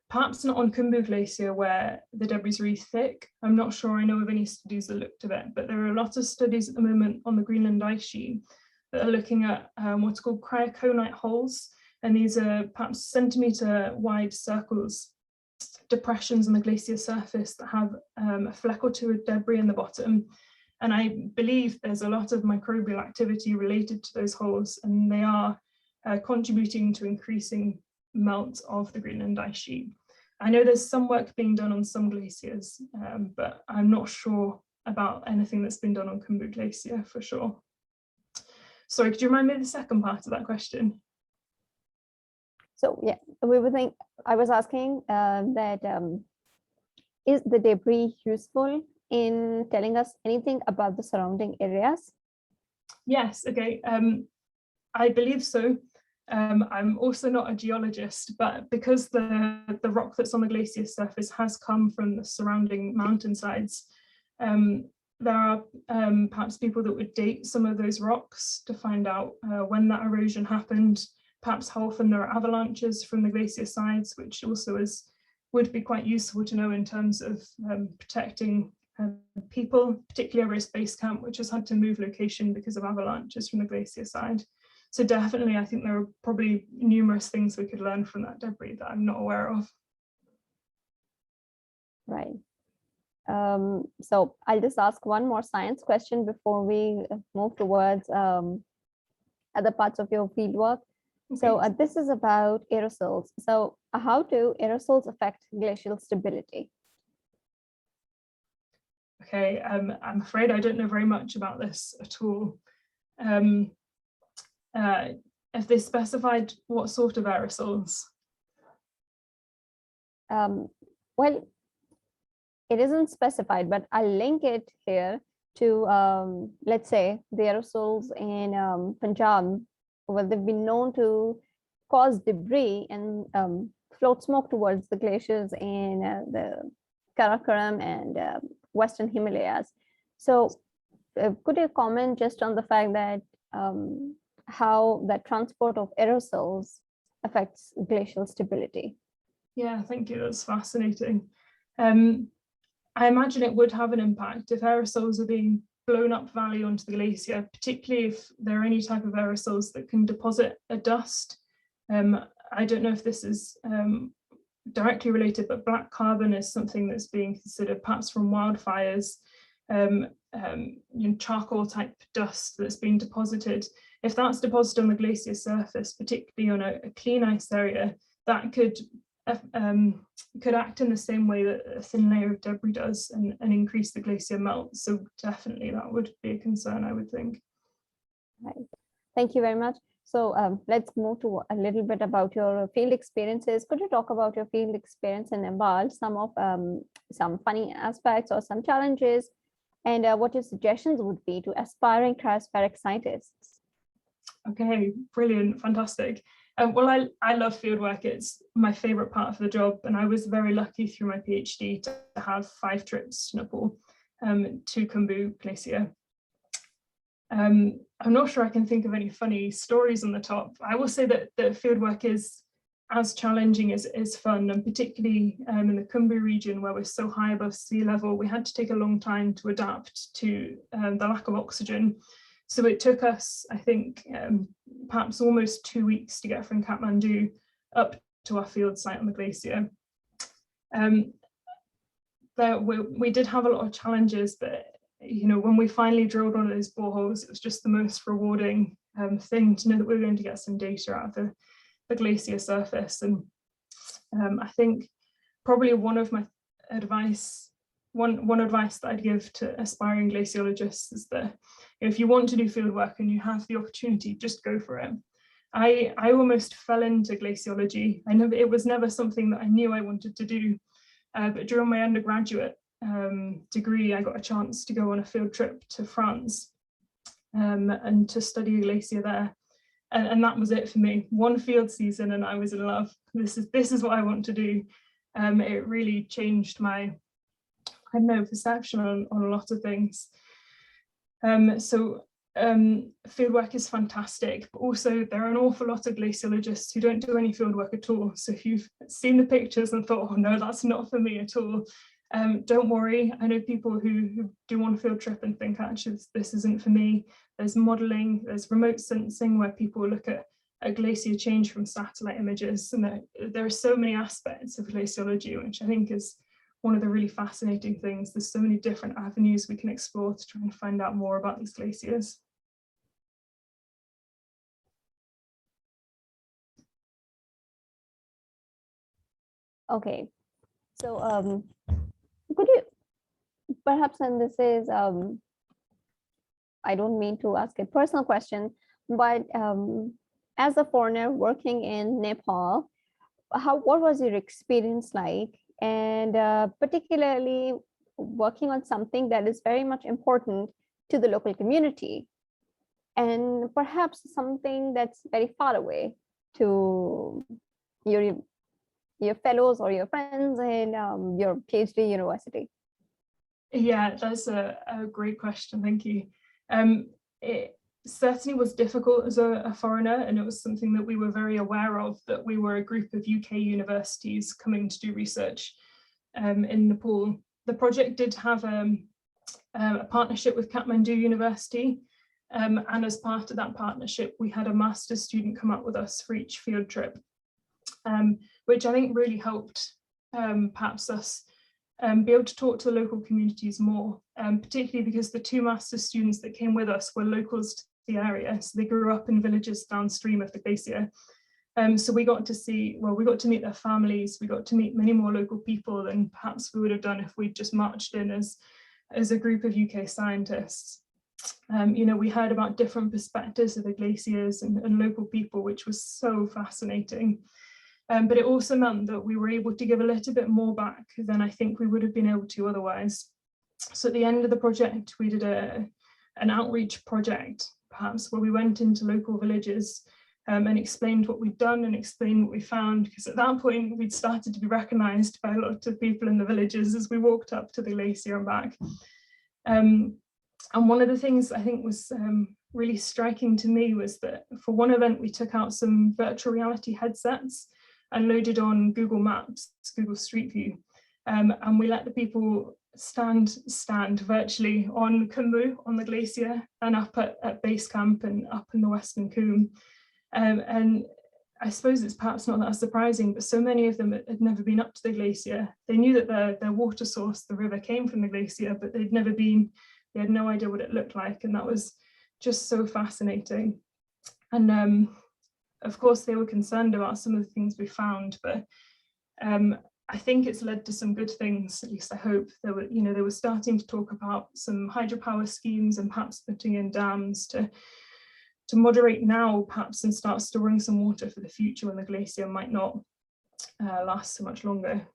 Perhaps not on Khumbu Glacier where the debris is really thick. I'm not sure I know of any studies that looked at it, but there are a lot of studies at the moment on the Greenland ice sheet that are looking at what's called cryoconite holes. And these are perhaps centimetre wide circles, depressions on the glacier surface that have a fleck or two of debris in the bottom. And I believe there's a lot of microbial activity related to those holes, and they are contributing to increasing melt of the Greenland ice sheet. I know there's some work being done on some glaciers, but I'm not sure about anything that's been done on Khumbu Glacier for sure. Sorry, could you remind me of the second part of that question? So yeah, I was asking that is the debris useful in telling us anything about the surrounding areas? Yes, okay, I believe so. I'm also not a geologist, but because the rock that's on the glacier surface has come from the surrounding mountainsides, there are perhaps people that would date some of those rocks to find out when that erosion happened, perhaps how often there are avalanches from the glacier sides, which also would be quite useful to know in terms of protecting people, particularly Aberystwyth Base Camp, which has had to move location because of avalanches from the glacier side. So definitely, I think there are probably numerous things we could learn from that debris that I'm not aware of. Right. So I'll just ask one more science question before we move towards other parts of your fieldwork. Okay. So this is about aerosols. So how do aerosols affect glacial stability? Okay, I'm afraid I don't know very much about this at all. Have they specified what sort of aerosols? Well, it isn't specified, but I'll link it here to, let's say, the aerosols in Punjab. Well, they've been known to cause debris and float smoke towards the glaciers in the Karakoram and Western Himalayas. So could you comment just on the fact that how that transport of aerosols affects glacial stability? Yeah, thank you. That's fascinating. I imagine it would have an impact if aerosols are being blown up valley onto the glacier, particularly if there are any type of aerosols that can deposit a dust. I don't know if this is directly related, but black carbon is something that's being considered, perhaps from wildfires, charcoal type dust that's being deposited. If that's deposited on the glacier surface, particularly on a clean ice area, that could act in the same way that a thin layer of debris does and increase the glacier melt. So definitely that would be a concern, I would think. Right. Thank you very much. So let's move to a little bit about your field experiences. Could you talk about your field experience in Nepal, some funny aspects or some challenges, and what your suggestions would be to aspiring cryospheric scientists? Okay, brilliant, fantastic. Well, I love fieldwork. It's my favorite part of the job, and I was very lucky through my PhD to have 5 trips to Nepal, to Khumbu Glacier. I'm not sure I can think of any funny stories on the top. I will say that the fieldwork is as challenging as it is fun, and particularly in the Khumbu region where we're so high above sea level, we had to take a long time to adapt to the lack of oxygen. So it took us, I think, perhaps almost 2 weeks to get from Kathmandu up to our field site on the glacier. We did have a lot of challenges, but when we finally drilled one of those boreholes, it was just the most rewarding thing to know that we were going to get some data out of the glacier surface. And I think probably one advice that I'd give to aspiring glaciologists is that if you want to do field work and you have the opportunity, just go for it. I almost fell into glaciology. It was never something that I knew I wanted to do, but during my undergraduate degree, I got a chance to go on a field trip to France and to study a glacier there. And that was it for me. One field season and I was in love. This is what I want to do. It really changed my perception on a lot of things. Fieldwork is fantastic, but also there are an awful lot of glaciologists who don't do any fieldwork at all. So if you've seen the pictures and thought, oh no, that's not for me at all, don't worry. I know people who do one field trip and think, actually, this isn't for me. There's modeling, there's remote sensing where people look at a glacier change from satellite images. And there are so many aspects of glaciology, which I think is one of the really fascinating things. There's so many different avenues we can explore to try and find out more about these glaciers. Okay, so could you perhaps, and this is, I don't mean to ask a personal question, but as a foreigner working in Nepal, what was your experience like? And particularly working on something that is very much important to the local community, and perhaps something that's very far away to your fellows or your friends in your PhD university? Yeah, that's a great question. Thank you. It certainly was difficult as a foreigner, and it was something that we were very aware of, that we were a group of UK universities coming to do research in Nepal. The project did have a partnership with Kathmandu University, and as part of that partnership, we had a master's student come up with us for each field trip, which I think really helped perhaps us be able to talk to the local communities more, particularly because the 2 master's students that came with us were locals to the area. So they grew up in villages downstream of the glacier. So we got to meet their families, we got to meet many more local people than perhaps we would have done if we'd just marched in as a group of UK scientists. We heard about different perspectives of the glaciers and local people, which was so fascinating. But it also meant that we were able to give a little bit more back than I think we would have been able to otherwise. So at the end of the project, we did an outreach project, perhaps, where we went into local villages and explained what we'd done and explained what we found, because at that point we'd started to be recognised by a lot of people in the villages as we walked up to the glacier and back. And one of the things I think was really striking to me was that for one event we took out some virtual reality headsets and loaded on Google Maps, Google Street View, and we let the people stand virtually on Khumbu, on the glacier, and up at base camp and up in the Western Coombe. And I suppose it's perhaps not that surprising, but so many of them had never been up to the glacier. They knew that their water source, the river, came from the glacier, but they'd never been, they had no idea what it looked like. And that was just so fascinating. And of course, they were concerned about some of the things we found, but I think it's led to some good things, at least I hope. They were starting to talk about some hydropower schemes and perhaps putting in dams to moderate now, perhaps, and start storing some water for the future when the glacier might not last so much longer.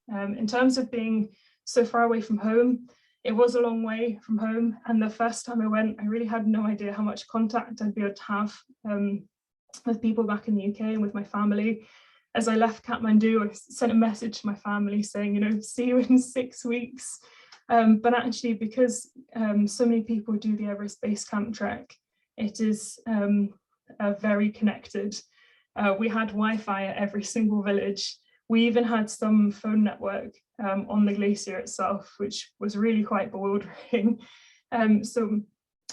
In terms of being so far away from home, it was a long way from home. And the first time I went, I really had no idea how much contact I'd be able to have with people back in the UK and with my family. As I left Kathmandu, I sent a message to my family saying, see you in 6 weeks. But actually, because so many people do the Everest Base Camp trek, it is very connected. We had Wi-Fi at every single village. We even had some phone network on the glacier itself, which was really quite bewildering. So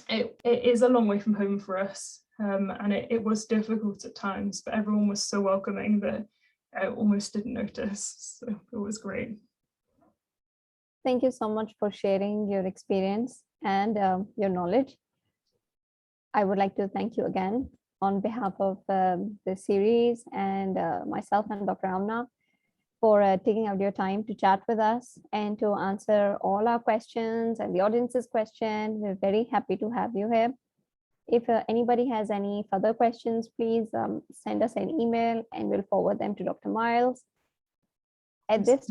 it is a long way from home for us. And it was difficult at times, but everyone was so welcoming that I almost didn't notice. So it was great. Thank you so much for sharing your experience and your knowledge. I would like to thank you again on behalf of the series and myself and Dr. Amna for taking out your time to chat with us and to answer all our questions and the audience's question. We're very happy to have you here. If anybody has any further questions, please send us an email and we'll forward them to Dr. Miles. At this